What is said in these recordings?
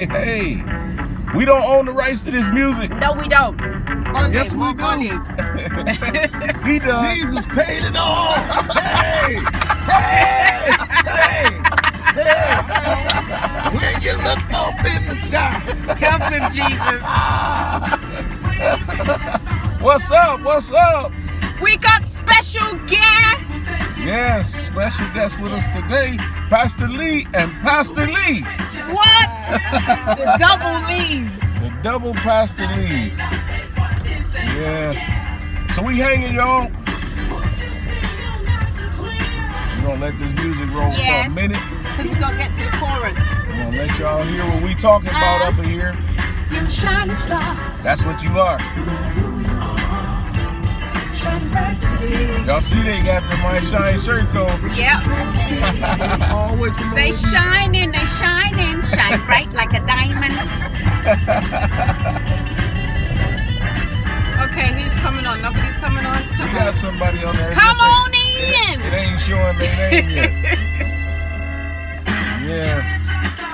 Hey. We don't own the rights to this music. No, we don't. Yes, we do. He does. Jesus paid it all. Hey. When you look up in the shop. Help him, Jesus. What's up? We got special guests. Yes, special guest with us today, Pastor Lee and Pastor Lee. What? The double Lees. The double Pastor Lees. Yeah. So we hanging, y'all. We're gonna let this music roll for a minute. Because we're gonna get to the chorus. We're gonna let y'all hear what we talking about up in here. You shining star. That's what you are. Y'all see they got the iShine shirts on. Yep. Always They shining, shine bright like a diamond. Okay, who's coming on? Nobody's coming on? We got somebody on there. Come on in! It ain't showing their name yet. Yeah.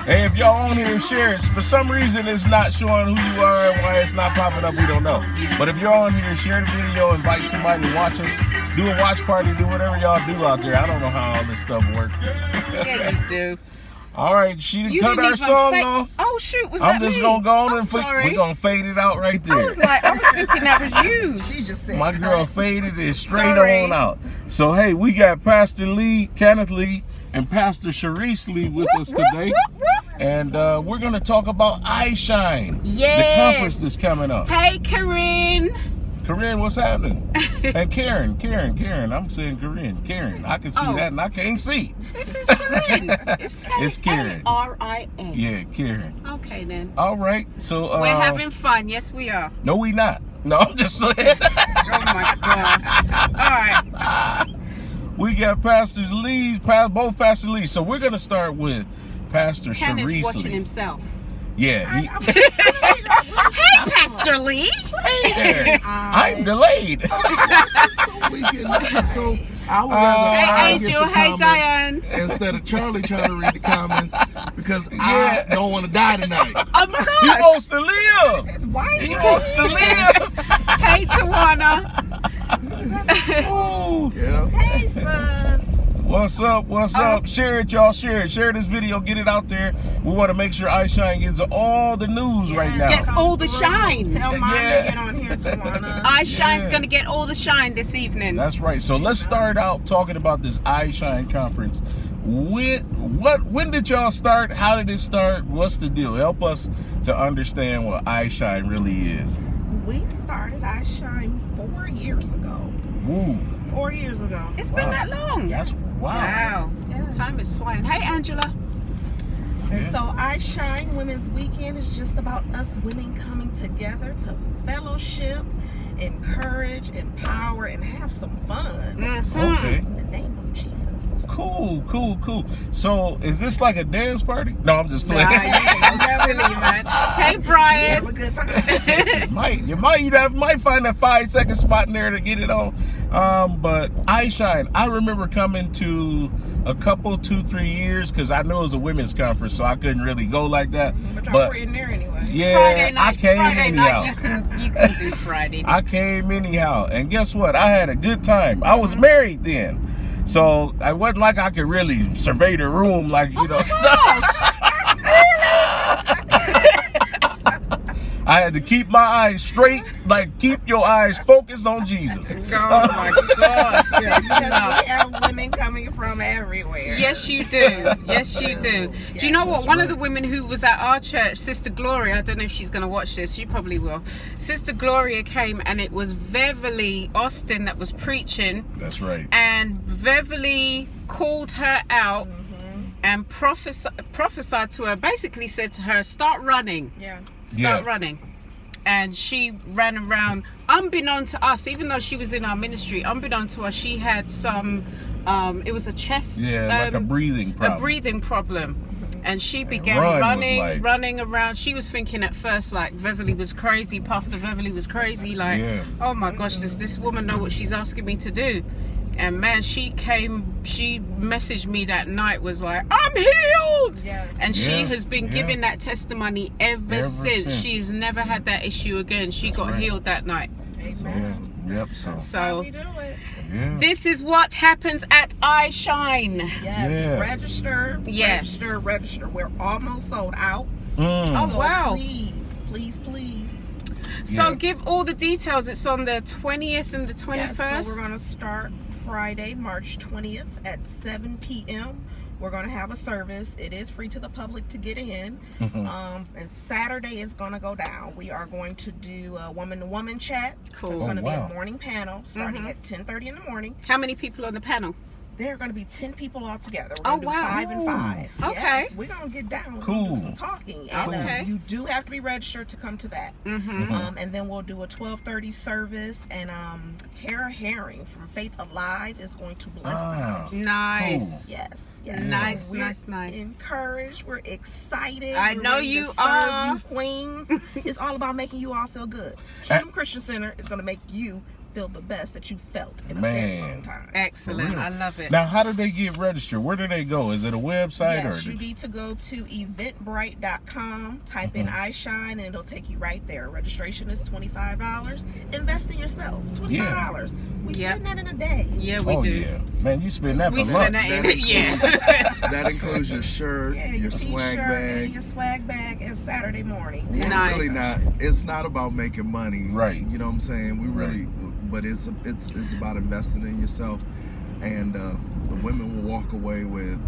Hey, if y'all on here, share it. For some reason, it's not showing who you are and why it's not popping up. We don't know. But if you're on here, share the video, invite somebody to watch us, do a watch party, do whatever y'all do out there. I don't know how all this stuff works. Yeah, you do. All right, she cut our song off. Oh shoot, was I'm that just me? gonna go on I'm and sorry. we're gonna fade it out right there. I was thinking that was you. She just said My girl faded it straight Sorry. on out. So hey, we got Pastor Lee, Canneth Lee, and Pastor Charisse Lee with us today. And we're gonna talk about iShine. Yes. The conference that's coming up. Hey, Corinne. Corinne, what's happening? And Karen. I'm saying Karen. I can see that and I can't see. This is Corinne. It's Karen. R-I-N. Yeah, Karen. Okay then. All right. So We're having fun. Yes, we are. No, we not. No, I'm just saying. Oh my gosh. All right. We got Pastors Lee, both Pastor Lee. So we're gonna start with Pastor Kenneth's Charisse watching Lee. himself. Yeah. Hey, Pastor Lee. Hey there. I'm delayed. So I would rather Hey, I get Angel. the Hey, comments Diane. instead of Charlie trying to read the comments because I don't want to die tonight. Oh my gosh. He wants to live. His wife. He wants to live. Hey, Tawana. Ooh. Yeah. Hey, sis. What's up? Share it, y'all. Share this video. Get it out there. We want to make sure iShine gets all the news right now. Gets all the shine. Tell mom to get on here, Tawana. iShine's going to get all the shine this evening. That's right. So let's start out talking about this iShine conference. When did y'all start? How did it start? What's the deal? Help us to understand what iShine really is. We started iShine 4 years ago. Woo. 4 years ago. It's been that long. That's wow. Yes. Time is flying. Hey, Angela. Yeah. So iShine Women's Weekend is just about us women coming together to fellowship, encourage, empower, and have some fun. Okay. In the name of Jesus. Cool. So is this like a dance party? No, I'm just playing. Nah, you're so silly, man. Hey, Brian. Have a good time. You might find a 5-second spot in there to get it on. But iShine, I remember coming to a couple, 2-3 years, because I know it was a women's conference, so I couldn't really go like that. But y'all in there anyway. Yeah, Friday night. I came Friday anyhow. night. You can do Friday. I came anyhow, and guess what? I had a good time. I was married then. So I wasn't like I could really survey the room like, you know. I had to keep my eyes straight, like keep your eyes focused on Jesus. Oh my gosh. Because we have women coming from everywhere. Yes, you do. Yes, you do. Do you know what? One of the women who was at our church, Sister Gloria, I don't know if she's going to watch this. She probably will. Sister Gloria came, and it was Beverly Austin that was preaching. That's right. And Beverly called her out and prophesied to her, basically said to her, start running. Start running. And she ran around, unbeknown to us, even though she was in our ministry, unbeknown to us, she had some, it was a chest, like a breathing problem. And she began running around. She was thinking at first, like, Beverly was crazy, Pastor Beverly was crazy, like, oh my gosh, does this woman know what she's asking me to do? And man, she messaged me that night, was like, I'm healed. Yes. And she has been giving that testimony ever since. She's never had that issue again. She got healed that night. Amen. Yep. So we do it. this is what happens at iShine. Yes. Register. Yes. Register. We're almost sold out. Oh, So wow. Please. So give all the details. It's on the 20th and the 21st. Yes, so we're going to start Friday, March 20th at 7 p.m. We're going to have a service. It is free to the public to get in. And Saturday is going to go down. We are going to do a woman-to-woman chat. Cool. So it's going to be a morning panel starting at 10:30 in the morning. How many people on the panel? There are going to be 10 people all together. We're going to do 5 and 5. Okay. Yes, we're going to get down. We're going to do some talking. And Okay. you do have to be registered to come to that. And then we'll do a 12:30 service. And Kara Herring from Faith Alive is going to bless the house. Nice. Cool. Yes. Nice, So we're nice. encouraged. We're excited. I We're know ready you to serve are. you queens. It's all about making you all feel good. Kingdom Christian Center is going to make you feel the best that you felt in a very long time. Excellent. I love it. Now, how do they get registered? Where do they go? Is it a website? Yes, or you need to go to eventbrite.com, type in iShine, and it'll take you right there. Registration is $25. Invest in yourself. $25. We spend that in a day. Yeah, we do. Yeah. Man, you spend that We for spend lunch. that in That includes your shirt, your swag bag. And your swag bag, and Saturday morning. Nice. Really not. It's not about making money, Right. You know what I'm saying? We really, but it's about investing in yourself, and the women will walk away with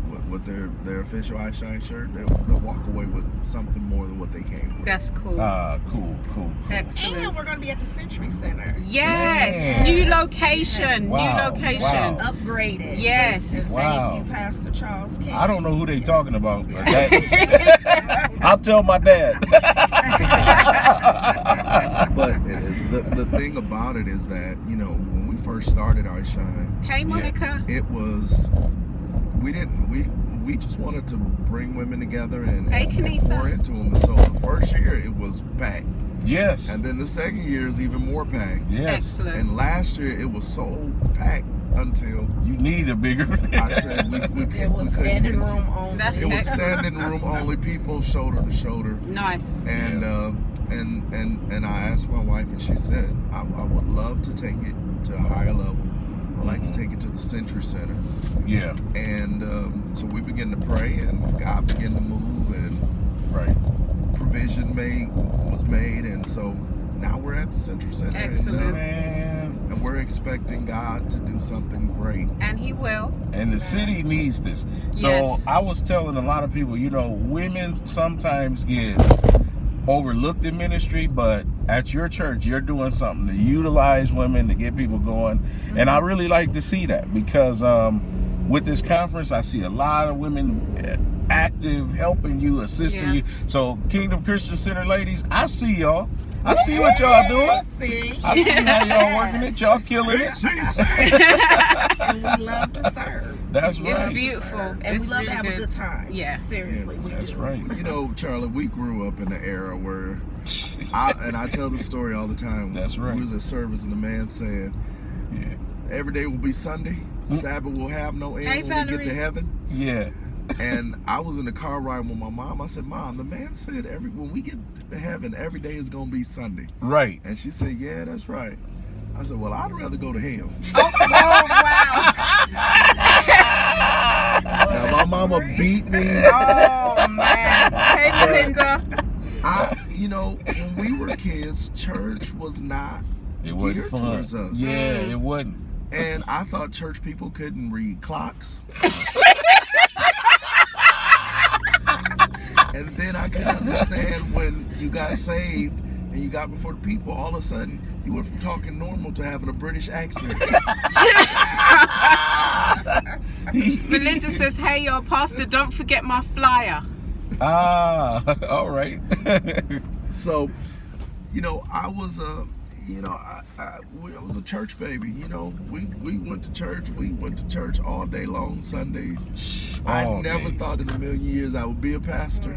their official iShine shirt. They'll walk away with something more than what they came with. That's cool. Cool. Excellent. And we're going to be at the Century Center. Yes. New location. Wow. New location. Wow. Upgraded. Yes. And thank you, Pastor Charles King. I don't know who they talking about, but I'll tell my dad. But the thing about it is that, you know, when we first started iShine, Hey, Monica. it was, we just wanted to bring women together and Canneth. pour into them. And so the first year it was packed. Yes. And then the second year is even more packed. Yes. Excellent. And last year it was so packed until You need a bigger. I said we It couldn't was get standing into- room only. That's It was excellent. standing room only, people shoulder to shoulder. Nice. And and I asked my wife, and she said, I would love to take it to a higher level. I'd like to take it to the Century Center. Yeah. And so we began to pray, and God began to move, and provision was made, and so now we're at the Century Center. Excellent. And we're expecting God to do something great. And he will. And the city needs this. So Yes. I was telling a lot of people, you know, women sometimes get overlooked in ministry, but at your church, you're doing something to utilize women, to get people going. And I really like to see that because with this conference, I see a lot of women active, helping you, assisting you. So Kingdom Christian Center ladies, I see y'all. I see what y'all doing. I see how y'all working it. Y'all killing it. And we love to serve. That's right. It's beautiful. And It's we love really to have good. a good time. Yeah. Seriously, we That's do. right. You know, Charlie, we grew up in an era where, I tell the story all the time. That's right. We was at service, and the man said, every day will be Sunday. Sabbath will have no end Hey, when we get to Valerie. heaven. Yeah. And I was in the car riding with my mom. I said, Mom, the man said when we get to heaven, every day is going to be Sunday. Right. And she said, yeah, that's right. I said, well, I'd rather go to hell. Oh, wow. Now, my mama beat me. Oh, man. Hey, Melinda. You know, when we were kids, church was not It wasn't geared fun. towards us. Yeah, it wasn't. And I thought church people couldn't read clocks. And then I could understand when you got saved and you got before the people, all of a sudden you went from talking normal to having a British accent. Melinda says, hey, yo, Pastor, don't forget my flyer. All right. So, you know, I was I was a church baby. You know, we went to church. We went to church all day long Sundays. I never thought in a million years I would be a pastor.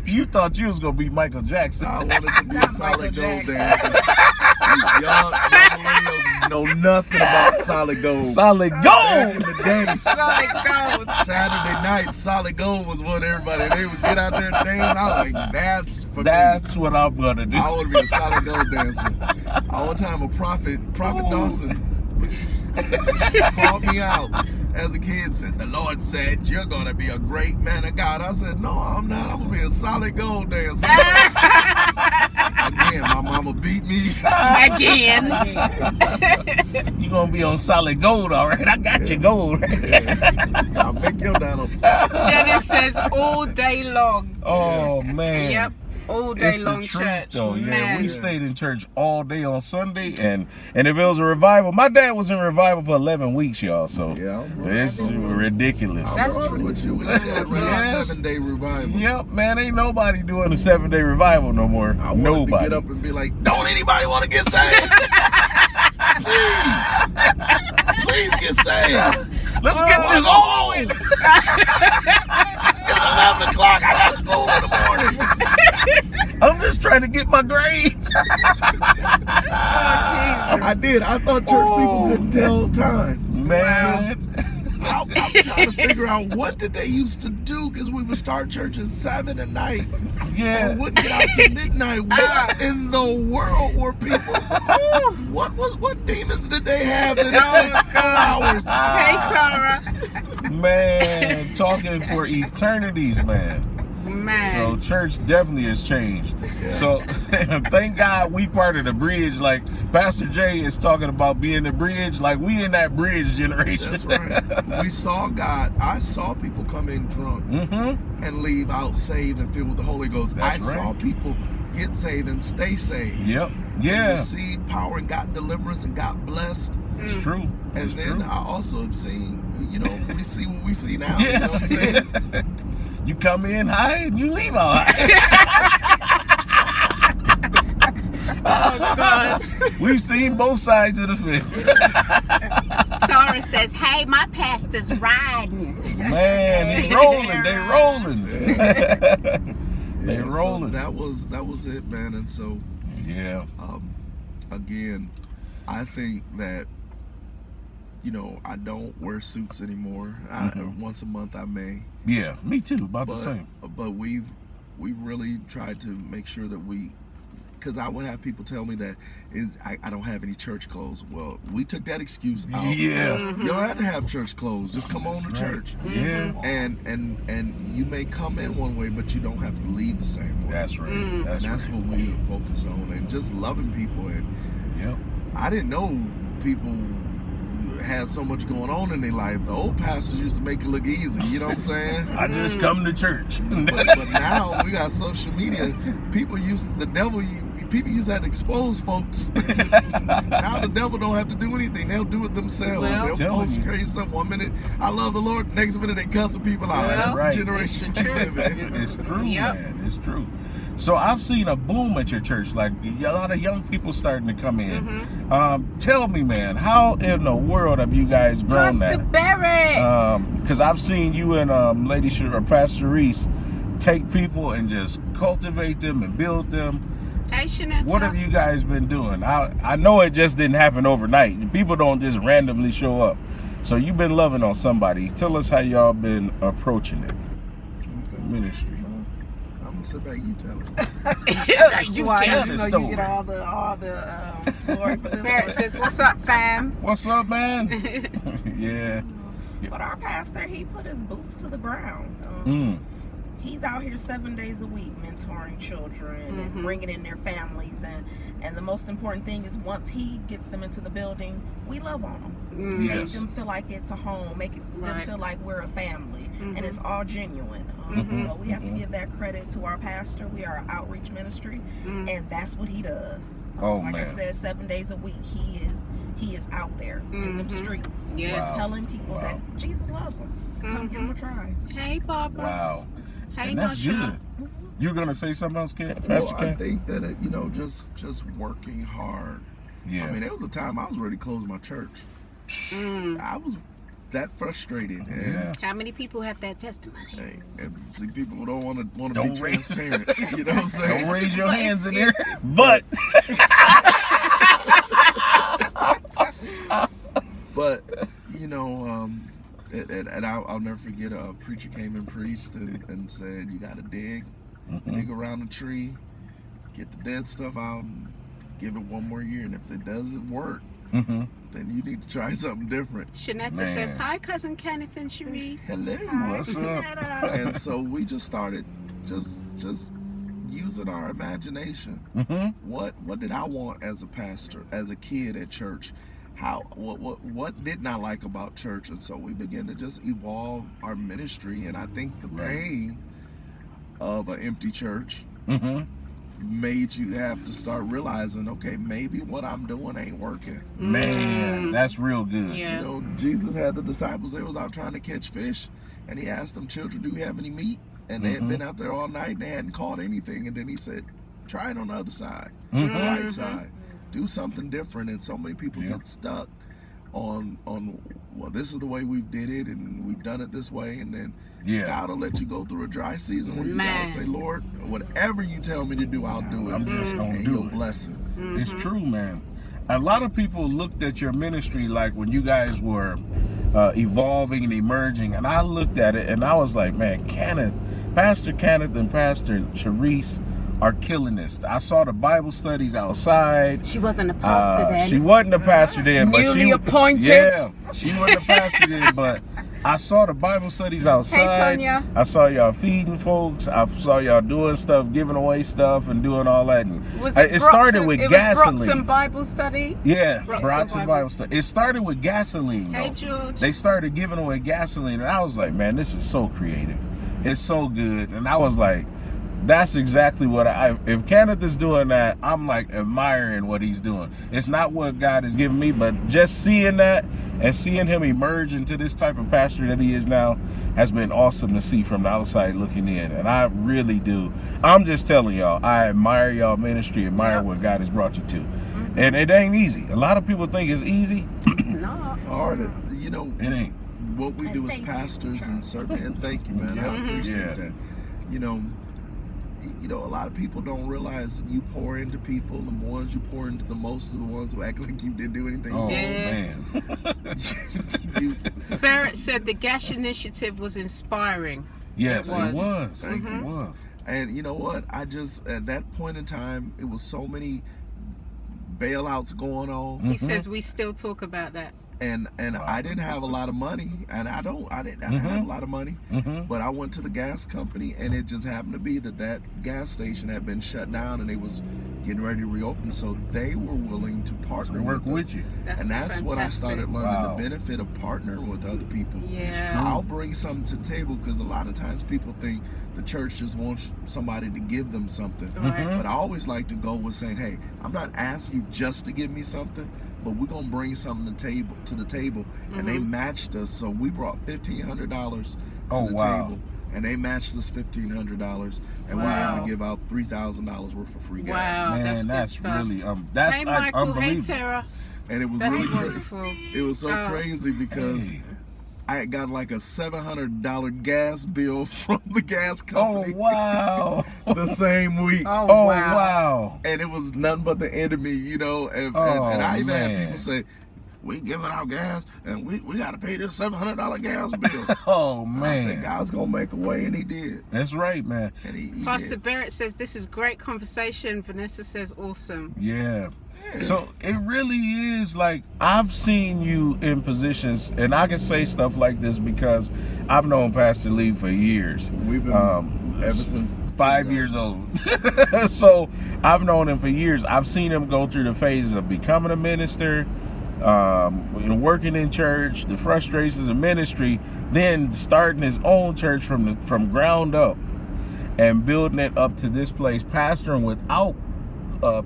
You thought you was gonna be Michael Jackson. I wanted to be a solid gold dancer. Y'all millennials know nothing about solid gold. Solid Back gold. in the day, Solid gold. Saturday night, solid gold was what everybody, they would get out there and dance. I was like, that's for me. That's what I'm gonna do. I want to be a solid gold dancer. One time a prophet Dawson, called me out as a kid, said, the Lord said, you're going to be a great man of God. I said, no, I'm not. I'm going to be a solid gold dancer. Again, my mama beat me. Again. You gonna be on solid gold, all right? I got your gold. I'll make your down on top. Janice says all day long. Oh man. Yep. All day It's the long truth, church. though. Yeah, Man. we stayed in church all day on Sunday, and if it was a revival, my dad was in revival for 11 weeks, y'all. So Yeah, it's ridiculous. That's I'm true. with you. We had a Yeah. 7-day revival. Yep, man, ain't nobody doing a 7-day revival no more. I wanted Nobody. to get up and be like, don't anybody want to get saved? Please get saved. Let's get this on. It's 11 o'clock. I got school in the morning. I'm just trying to get my grades. I did. I thought church people couldn't tell time. Man. I'm trying to figure out what did they used to do, because we would start church at 7 at night Yeah. and wouldn't get out till midnight. What in the world were people? What demons did they have in 6 hours? Hey, Tara. Man, talking for eternities, man. Man. So church definitely has changed. So thank God we part of the bridge. Like Pastor Jay is talking about being the bridge. Like we in that bridge generation. That's right. We saw God. I saw people come in drunk and leave out saved and filled with the Holy Ghost. That's I saw right. people get saved and stay saved. Yep. And Yeah. receive power and got deliverance and got blessed. It's true. And It's then true. I also have seen, we see what we see now. Yes. You know what I'm saying? You come in high and you leave out high. Oh, gosh. We've seen both sides of the fence. Tara says, hey, my pastor's riding. Man, he's rolling. They rolling. They Yeah, so rolling. that was it, man. And so, Yeah. again, I think that, I don't wear suits anymore. Once a month I may. Yeah. Me too. About the same. But we've really tried to make sure that because I would have people tell me that I don't have any church clothes. Well, we took that excuse out. Yeah. You don't have to have church clothes. Just come on to church. Yeah. And you may come in one way, but you don't have to leave the same way. That's right. That's And that's right. what we focus on, and just loving people. And Yep. I didn't know people had so much going on in their life. The old pastors used to make it look easy, you know what I'm saying? I just come to church. But now we got social media. People used to have to expose folks. Now the devil don't have to do anything. They'll do it themselves. Well, They'll post crazy stuff. One minute, I love the Lord. Next minute, they cussing people out. Well, That's right. the generation we live in. It's true, Yep. man. It's true. So I've seen a boom at your church, like a lot of young people starting to come in. Tell me, man, how in the world have you guys grown Pastor that? Barrett. Because I've seen you and Pastor Charisse take people and just cultivate them and build them. Hey, Canneth. What have you guys been doing? I know it just didn't happen overnight. People don't just randomly show up. So you've been loving on somebody. Tell us how y'all been approaching it. Ministry. I'm gonna sit back. You tell it. You Why, tell you the know, story. you get all the glory for this. Barrett says, what's up, fam? What's up, man? Yeah. But our pastor, he put his boots to the ground. He's out here 7 days a week mentoring children and bringing in their families. And the most important thing is once he gets them into the building, we love on them. Make Yes. them feel like it's a home. Make them feel like we're a family. And it's all genuine. But we have to give that credit to our pastor. We are an outreach ministry. And that's what he does. Like I said, 7 days a week, he is out there in them streets. Yes. Telling people that Jesus loves them. Come give him a try. Hey, Barbara. Wow. Hey, And that's Marsha. good. You're gonna say something else, Ken? Well, Pastor I Ken? think that just working hard. Yeah. I mean, there was a time I was ready to close my church. I was that frustrated. And, Yeah. How many people have that testimony? hey, and see, people don't want to be Don't raise- transparent. You know what I'm saying? Don't raise your hands in there. But you know, and I'll never forget a preacher came and preached and said, you got to dig around the tree, get the dead stuff out, and give it one more year. And if it doesn't work, then you need to try something different. Shanetta says, hi, Cousin Canneth and Charisse. Hello. What's up? And so we just started just using our imagination. What did I want as a pastor, as a kid at church? What didn't I like about church? And so we began to just evolve our ministry. And I think the pain of an empty church made you have to start realizing, okay, maybe what I'm doing ain't working. Man, that's real good. Yeah. You know, Jesus had the disciples, they was out trying to catch fish, and he asked them, children, do you have any meat? And they had been out there all night and they hadn't caught anything. And then he said, try it on the other side, the right side. Do something different. And so many people get stuck on well, this is the way we did it and we've done it this way. And then God will let you go through a dry season where you gotta say, Lord, whatever you tell me to do, I'll do it. I'm just gonna do it. Bless it. It's true, man. A lot of people looked at your ministry like when you guys were evolving and emerging, and I looked at it and I was like, man, Pastor Canneth and Pastor Charisse are killing this. I saw the Bible studies outside. She wasn't a pastor then. She wasn't a pastor then, but newly appointed. Yeah, she wasn't a pastor then, but I saw the Bible studies outside. Hey, Tanya. I saw y'all feeding folks. I saw y'all doing stuff, giving away stuff, and doing all that. It started with gasoline. Broxton Bible study. Yeah, Broxton Bible study. It started with gasoline. Hey, though. George. They started giving away gasoline, and I was like, man, this is so creative. It's so good, and I was like, that's exactly what if Canneth is doing that, I'm like admiring what he's doing. It's not what God has given me, but just seeing that and seeing him emerge into this type of pastor that he is now has been awesome to see from the outside looking in. And I really do. I'm just telling y'all, I admire y'all ministry, admire what God has brought you to. And it ain't easy. A lot of people think it's easy. It's not. It's hard. You know, it ain't. What we do as pastors and certainly, and thank you, man. I appreciate that. You know, a lot of people don't realize you pour into people. The ones you pour into the most are the ones who act like you didn't do anything. Oh, man. Barrett said the Gash Initiative was inspiring. Yes, it was. Thank you. It was. And you know what? I just, at that point in time, it was so many bailouts going on. He says we still talk about that. And I didn't have a lot of money, and I didn't have a lot of money, but I went to the gas company, and it just happened to be that gas station had been shut down, and they was getting ready to reopen, so they were willing to partner with you. That's fantastic. when I started learning the benefit of partnering with other people. Yeah, I'll bring something to the table, because a lot of times people think the church just wants somebody to give them something, but I always like to go with saying, hey, I'm not asking you just to give me something, but we're gonna bring something to the table, and they matched us. So we brought $1,500 to the table, and they matched us $1,500, and we were able to give out $3,000 worth of free gas. Wow, man, that's really that's hey, Michael, unbelievable. hey, Tara. And it was that's really wonderful. It was so crazy because I had got like a $700 gas bill from the gas company. Oh, wow. The same week. Oh, wow. And it was nothing but the enemy, you know. And I even had people say, we giving out gas, and we got to pay this $700 gas bill. Oh, man. I said, God's going to make a way, and he did. That's right, man. And he Pastor did. Barrett says, this is great conversation. Vanessa says, awesome. Yeah. So it really is like, I've seen you in positions, and I can say stuff like this because I've known Pastor Lee for years. We've been ever since 5 years old. So I've known him for years. I've seen him go through the phases of becoming a minister, working in church, the frustrations of ministry, then starting his own church from ground up and building it up to this place, pastoring without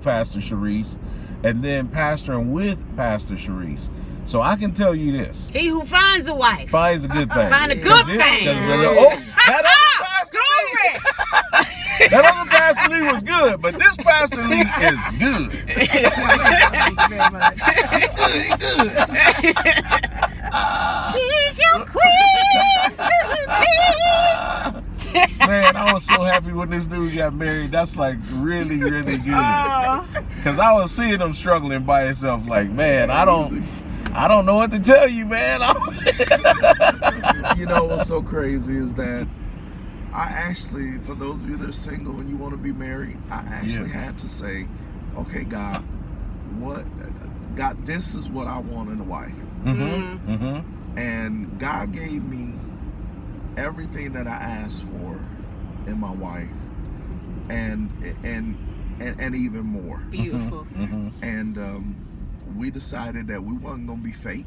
Pastor Charisse, and then pastoring with Pastor Charisse. So I can tell you this: he who finds a wife finds a good thing. Find a good thing. That other Pastor Lee was good, but this Pastor Lee is good. She's your queen to be. Man, I was so happy when this dude got married. That's like really, really good. Because I was seeing him struggling by himself. Like, man, I I don't know what to tell you, man. You know what's so crazy is that I actually, for those of you that are single and you want to be married, I actually had to say, okay, God, this is what I want in a wife. Mm-hmm. Mm-hmm. And God gave me everything that I asked for in my wife, and even more. Beautiful. Mm-hmm. And we decided that we wasn't gonna be fake.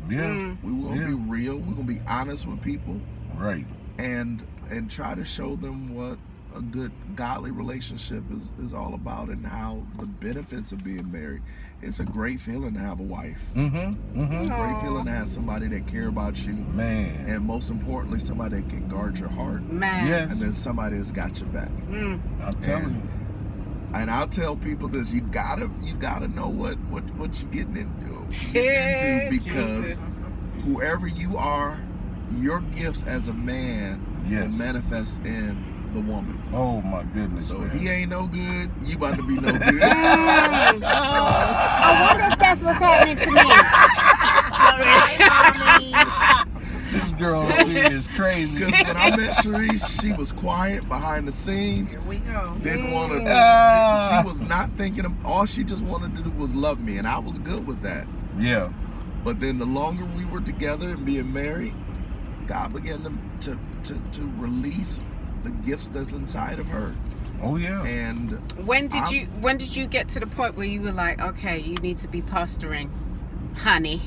Yeah. We were gonna be real. We're gonna be honest with people. Right. And try to show them what a good godly relationship is all about, and how the benefits of being married. It's a great feeling to have a wife. Mm-hmm. Mm-hmm. It's a great feeling to have somebody that care about you, man, and most importantly, somebody that can guard your heart, man. Yes. and then somebody that's got your back. I'm telling you. And I'll tell people this: you gotta know what you're getting into, because whoever you are, your gifts as a man will manifest in the woman. Oh my goodness. So man. if he ain't no good, you about to be no good. I wonder if that's what's happening to me. This girl here is crazy. Because when I met Charisse, she was quiet behind the scenes. Here we go. Didn't want to. She was not thinking of. All she just wanted to do was love me, and I was good with that. Yeah. But then the longer we were together and being married, God began to release the gifts that's inside of her. Oh yeah. And when did you get to the point where you were like, okay, you need to be pastoring, honey?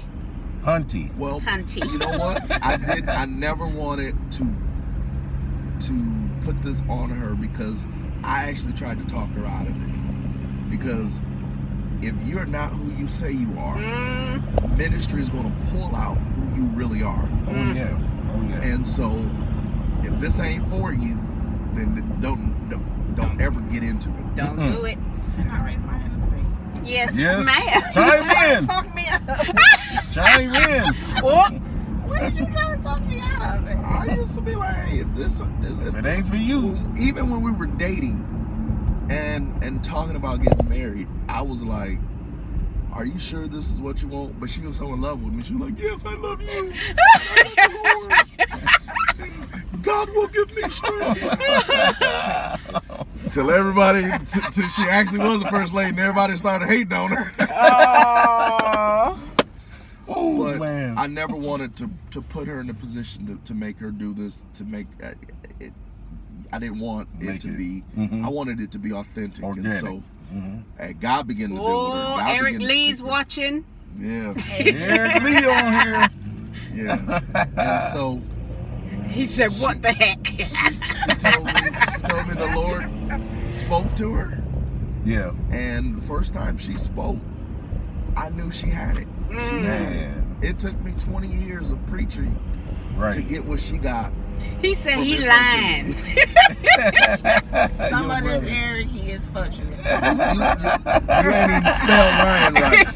Hunty. Well, Hunty. You know what? I never wanted to put this on her, because I actually tried to talk her out of it. Because if you're not who you say you are, ministry is going to pull out who you really are. Oh yeah. Oh yeah. And so, if this ain't for you, then don't ever get into it. Don't do it. Can I raise my hand and speak? Yes, Yes. ma'am. Chime in. Talk me out of it. Chime in. What did you try to talk me out of it? I used to be like, hey, if it ain't for you. Even when we were dating and talking about getting married, I was like, are you sure this is what you want? But she was so in love with me. She was like, yes, I love you. I love the Lord. God will give me strength. Till she actually was a first lady, and everybody started hating on her. Oh But man. I never wanted to put her in a position to make her do this, to make it. I didn't want it to be. I wanted it to be authentic. Organic. And so God began to do it. Oh, Eric Lee's watching. Yeah. Eric Lee on here. Yeah. And so He said, "What the heck?" she told me the Lord spoke to her. Yeah. And the first time she spoke, I knew she had it. She had it. It took me 20 years of preaching to get what she got. He said he lying. Some of this Eric, he is fudging it. You ain't even spelled mine right.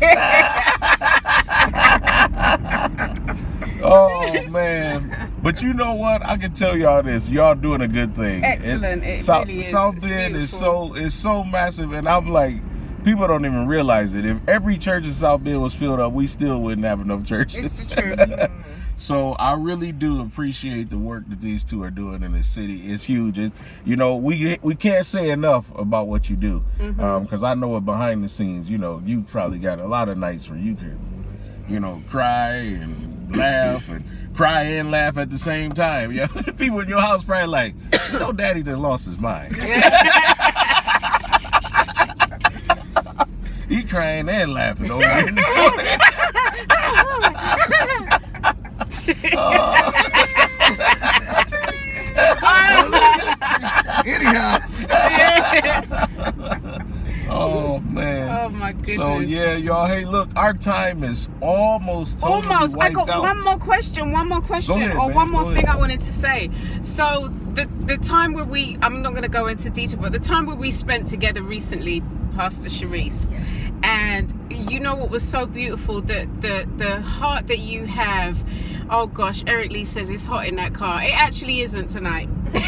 Oh man. But you know what? I can tell y'all this. Y'all doing a good thing. Excellent. It really is. South It's Bend beautiful. is so massive, and I'm like, people don't even realize it. If every church in South Bend was filled up, we still wouldn't have enough churches. It's the truth. So I really do appreciate the work that these two are doing in the city. It's huge. We can't say enough about what you do, because I know it behind the scenes. You probably got a lot of nights where you can, cry and laugh and cry and laugh at the same time. Yeah, people in your house probably like, Daddy done lost his mind. He crying and laughing over here in the corner. Anyhow. Oh man. Oh my goodness. So yeah, y'all. Hey, look, our time is almost totally Almost. I wiped got out. one more question, Go ahead, or man. one more Go thing ahead. I wanted to say. So the time where I'm not going to go into detail, but the time where we spent together recently, Pastor Charisse, and you know what was so beautiful, the heart that you have. Oh gosh, Eric Lee says it's hot in that car. It actually isn't tonight. But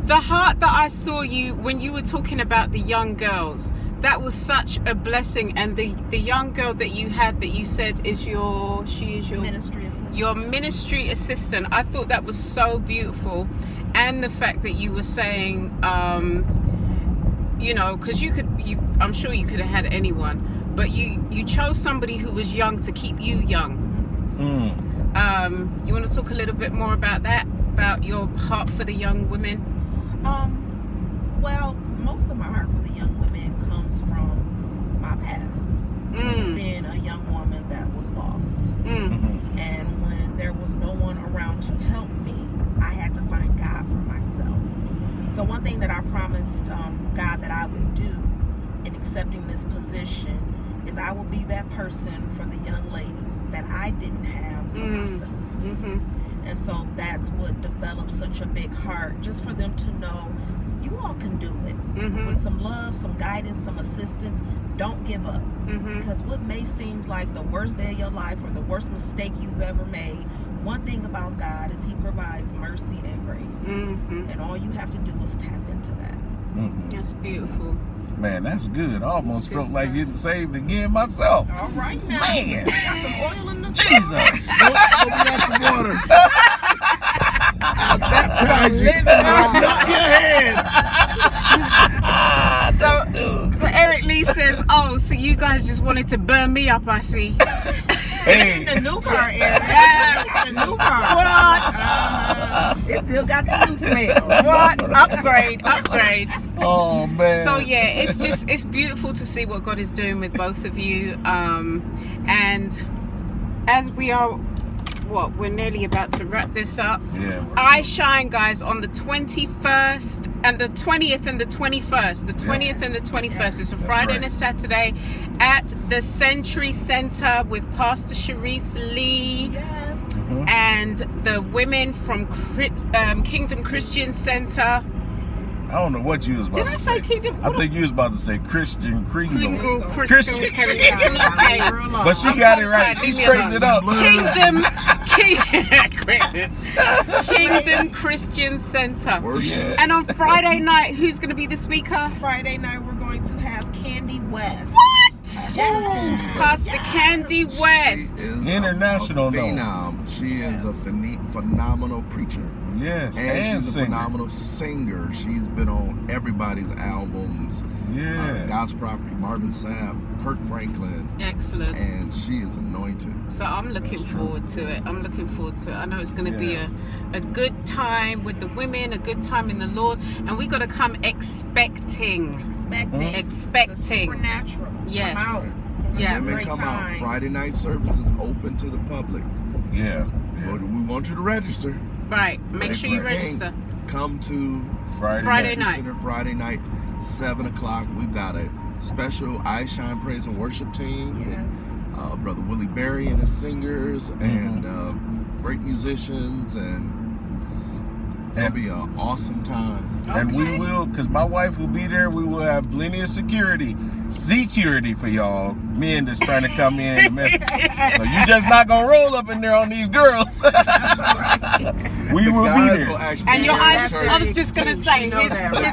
the heart that I saw you when you were talking about the young girls, that was such a blessing. And the young girl that you had, that you said she is your ministry assistant. Your ministry assistant. I thought that was so beautiful. And the fact that you were saying, you know, because I'm sure you could have had anyone, but you chose somebody who was young to keep you young. You want to talk a little bit more about that, about your heart for the young women? Well, most of my heart for the young women comes from my past. Being a young woman that was lost. And when there was no one around to help me, I had to find God for myself. So one thing that I promised God that I would do in accepting this position is I will be that person for the young ladies that I didn't have for myself. And so that's what developed such a big heart, just for them to know you all can do it. With some love, some guidance, some assistance. Don't give up. Because what may seem like the worst day of your life or the worst mistake you've ever made, one thing about God is He provides mercy and grace. And all you have to do is tap into that. That's beautiful. Man, that's good. I almost felt like getting saved again myself. All right now. Man. Got some oil in the Jesus. Go get some water. That's So Eric Lee says, oh, so you guys just wanted to burn me up, I see. Hey. the new car, Eric. The new car. What? It still got the new smell. What? Upgrade. Oh, man. So yeah, it's beautiful to see what God is doing with both of you. And as we are, we're nearly about to wrap this up. Yeah. iShine, guys, on the 21st and the 20th and the 21st. The 20th and the 21st. It's a Friday and a Saturday at the Century Center with Pastor Charisse Lee. Yes. And the women from Kingdom Christian Center. I don't know what you was about Did I to say Kingdom? I think you was about to say Christian Kingdom. Christian. But she got it right. She straightened it up. Kingdom Christian Center. Worship. And on Friday night, who's going to be the speaker? Friday night, we're going to have Candy West. What? Yes. Pastor Candy West. She is International, a phenom. She is a phenomenal preacher. Yes, And she's a singer. phenomenal singer. She's been on everybody's albums. Yeah. God's Property, Marvin Sapp, Kirk Franklin. Excellent. And she is anointed. So I'm looking forward to it. I know it's going to be a good time with the women, a good time in the Lord. And we got to come expecting. The supernatural. Yes. Come out. Yeah. Women Great come time. out. Friday night service is open to the public. Yeah. But we want you to register. Right. Make sure you register. Come to Friday Century night. Center Friday night, 7 o'clock. We've got a special iShine Praise and Worship team. Yes. Brother Willie Berry and his singers and great musicians, and it's going to be an awesome time. And we will, because my wife will be there, we will have plenty of security for y'all men that's trying to come in. So you just not going to roll up in there on these girls. We will be there. And your eyes, I was just going to say, his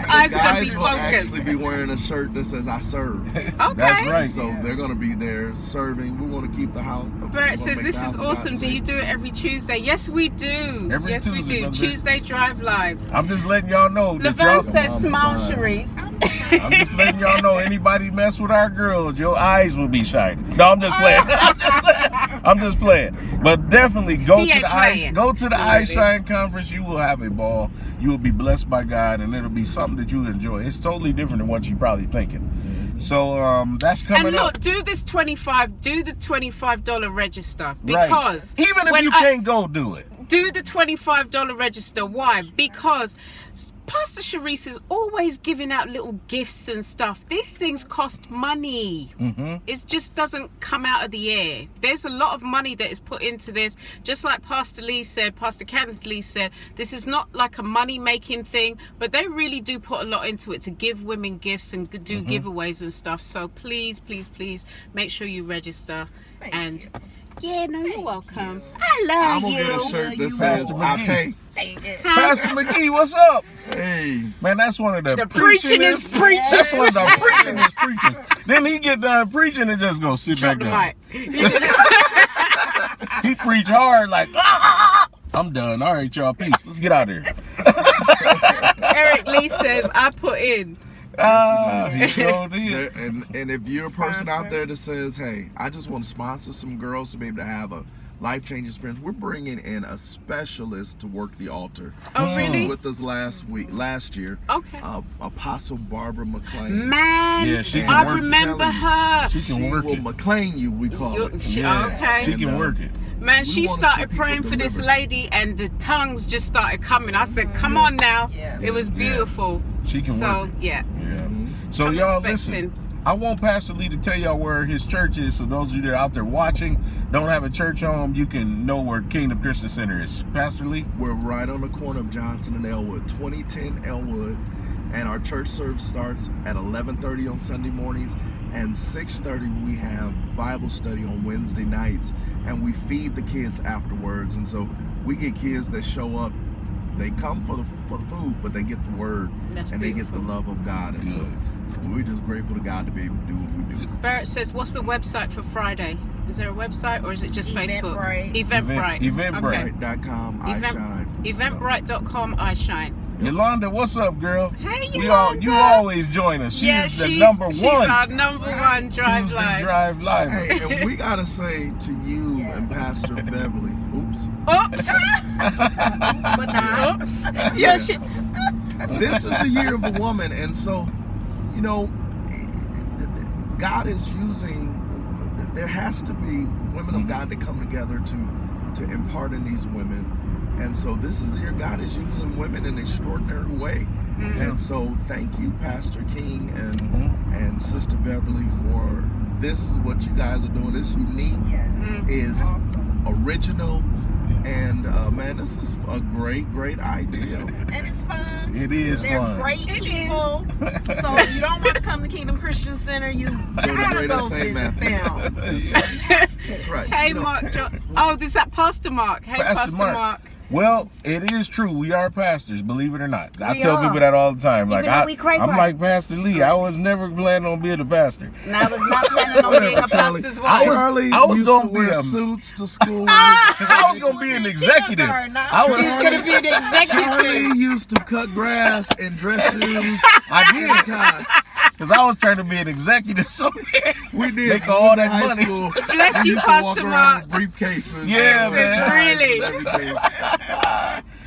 eyes are going to be focused. Will actually focused. be wearing a shirt that says I serve. Okay. That's right. So they're going to be there serving. We want to keep the house. Barrett says, this is awesome. Do you do it every Tuesday? Yes, we do. Every Tuesday, we do. brother. Tuesday Drive Live. I'm just letting y'all know. that Laverne y'all- says, I'm smile, fine. Charisse. I'm just letting y'all know, anybody mess with our girls, your eyes will be shining. No, I'm just playing. I'm just playing. But definitely go He to ain't the playing. iShine conference. You will have a ball. You will be blessed by God, and it'll be something that you enjoy. It's totally different than what you're probably thinking. So that's coming And look, up. do the $25 register, because Right. Even if when you can't go, do it. do the $25 register. Why? Because Pastor Charisse is always giving out little gifts and stuff. These things cost money. It just doesn't come out of the air. There's a lot of money that is put into this. Just like Pastor Canneth Lee said, this is not like a money-making thing, but they really do put a lot into it to give women gifts and do giveaways and stuff. So please, please, please make sure you register. Thank And you. Yeah, no, you're welcome. I love I'm gonna get a shirt that says Pastor I McGee. pay. Pastor McGee, what's up? Hey. Man, that's one of the preaching is preaching. That's one of the preaching is preaching. Then he get done preaching and just go sit Drop back the down. mic. He preach hard like, I'm done. All right, y'all, peace. Let's get out of here. Eric Lee says, I put in. He sure did. And if you're a person out there that says, hey, I just want to sponsor some girls to be able to have a life-changing experience, we're bringing in a specialist to work the altar. Oh, She really? was with us last year. Okay. Apostle Barbara McLean. Man, Yeah, she can I work it. remember her. She can work will it. McLean you, we call it. Okay. She can work it. Man, We she wanna started see praying people for this deliver. lady and the tongues just started coming. I said, come on now. Yes. It was beautiful. She can so, work it. yeah. Yeah. So I'm y'all expecting- listen. I want Pastor Lee to tell y'all where his church is, so those of you that are out there watching, don't have a church home, you can know where Kingdom Christian Center is. Pastor Lee? We're right on the corner of Johnson and Elwood, 2010 Elwood, and our church service starts at 11:30 on Sunday mornings, and 6:30 we have Bible study on Wednesday nights, and we feed the kids afterwards. And so we get kids that show up, they come for the food, but they get the word. That's and beautiful. they get the love of God. And so we're just grateful to God to be able to do what we do. Barrett says, what's the website for Friday? Is there a website or is it just Facebook? Eventbrite. Eventbrite. Eventbrite.com, iShine. Eventbrite.com, iShine. Yolanda, what's up, girl? Hey, You Yolanda. always join us. She's Yeah, the number she's one our number one drive Tuesday live. Drive Live. Hey, and we gotta say to you and Pastor Beverly, oops. Oops. But not. Oops. Yeah, she. This is the year of a woman, and so, you know, God is using, there has to be women of God that come together to impart in these women. And so this is the year God is using women in an extraordinary way. And so thank you, Pastor King and Sister Beverly, for this is what you guys are doing. It's unique, it's Awesome. original, and man, this is a great idea. And it's fun. It is They're fun. great people. So if you don't want to come to Kingdom Christian Center, you gotta Greater go St. visit Matthew. them. That's right. That's right. Hey, You know, Mark. Oh, is that Pastor Mark? Hey, Pastor Mark. Well, it is true. We are pastors, believe it or not. I We tell are. people that all the time. Like though we cray I'm cray. like Pastor Lee. I was never planning on being a pastor. And I was not planning on being a pastor's wife. Charlie I was used gonna to wear be a- suits to school. I was gonna be an executive. I was He's going to be an executive. Charlie used to cut grass and dress shoes. I did. Because I was trying to be an executive. So We did. Make all that high money. School. Bless We you, used to walk Pastor around Mark. with briefcases. Yeah, and man. ties Really? and everything.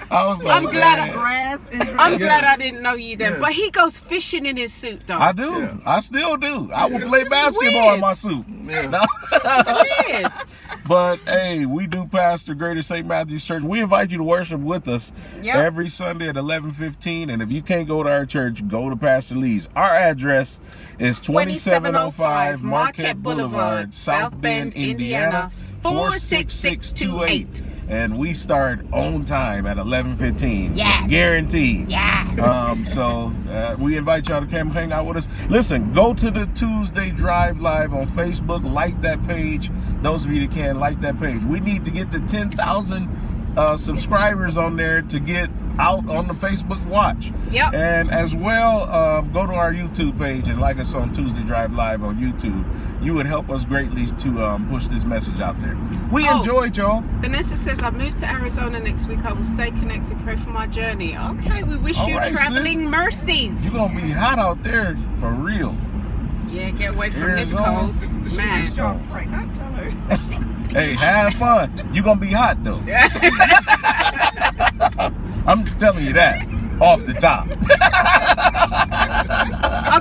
I was like, I'm glad man. Grass and I'm glad I didn't know you then. Yes. But he goes fishing in his suit, though. I do. Yeah. I still do. I will play This is basketball weird. in my suit. Yeah. No. Weird. But hey, we do pastor Greater St. Matthew's Church. We invite you to worship with us Yep. every Sunday at 11:15. And if you can't go to our church, go to Pastor Lee's. Our address is 2705 Marquette Boulevard, South Bend, Indiana, 46628. And we start on time at 11:15. Yes. Guaranteed. Yes. So we invite y'all to come hang out with us. Listen, go to the Tuesday Drive Live on Facebook. Like that page. Those of you that can, like that page. We need to get to 10,000 subscribers on there to get out on the Facebook watch. Yep. And as well, go to our YouTube page and like us on Tuesday Drive Live on YouTube. You would help us greatly to push this message out there. We enjoyed y'all. Vanessa says, I moved to Arizona next week. I will stay connected. Pray for my journey. Okay, we wish All you right, traveling mercies. You're going to be hot out there for real. Yeah, get away from Arizona. this cold. Man. Y'all pray. I tell her. Hey, have fun. You're going to be hot though. I'm just telling you that off the top.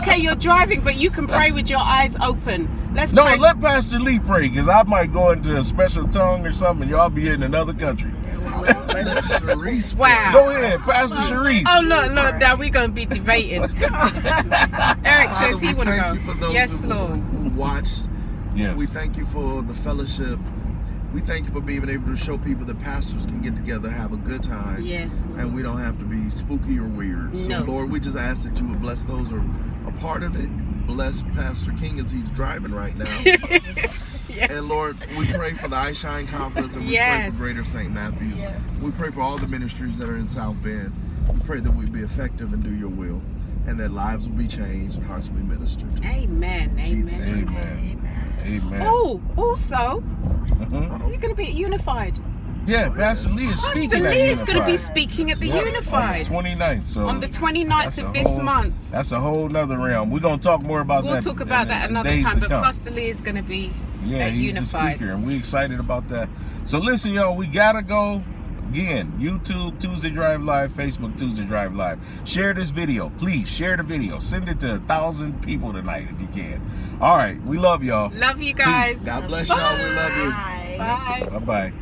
Okay, you're driving, but you can pray with your eyes open. Let's No, pray. let Pastor Lee pray, because I might go into a special tongue or something and y'all be in another country. Let Charisse pray. Wow. Go ahead, Pastor Charisse. Oh, look, now we're going to be debating. Eric says he Father, we want to thank go. you for those Yes, who Lord. watched. Yes. We thank you for the fellowship. We thank you for being able to show people that pastors can get together, have a good time. Yes. And we don't have to be spooky or weird. So, No. Lord, we just ask that you would bless those who are a part of it. bless Pastor King as he's driving right now. Yes. And Lord, we pray for the iShine conference, and we pray for Greater St. Matthews. Yes. We pray for all the ministries that are in South Bend. We pray that we be effective and do your will, and that lives will be changed and hearts will be ministered. Amen. Jesus. Amen. Amen. Oh, also, you're going to be at Unified. Yeah, Pastor Lee is speaking Pastor at Lee is going to be Unified. speaking at the Yep, Unified. On the 29th. So On the 29th that's of a this whole- month. That's a whole nother realm. We're going to talk more about that. We'll talk about that in another days time, to but come. Pastor Lee is going to be Yeah, at he's Unified. the speaker, and we're excited about that. So listen, y'all, we gotta go. Again, YouTube Tuesday Drive Live, Facebook Tuesday Drive Live. Share this video, please. Share the video. Send it to 1,000 people tonight if you can. All right, we love y'all. Love you guys. God bless y'all. We love you. Bye. Bye. Bye bye.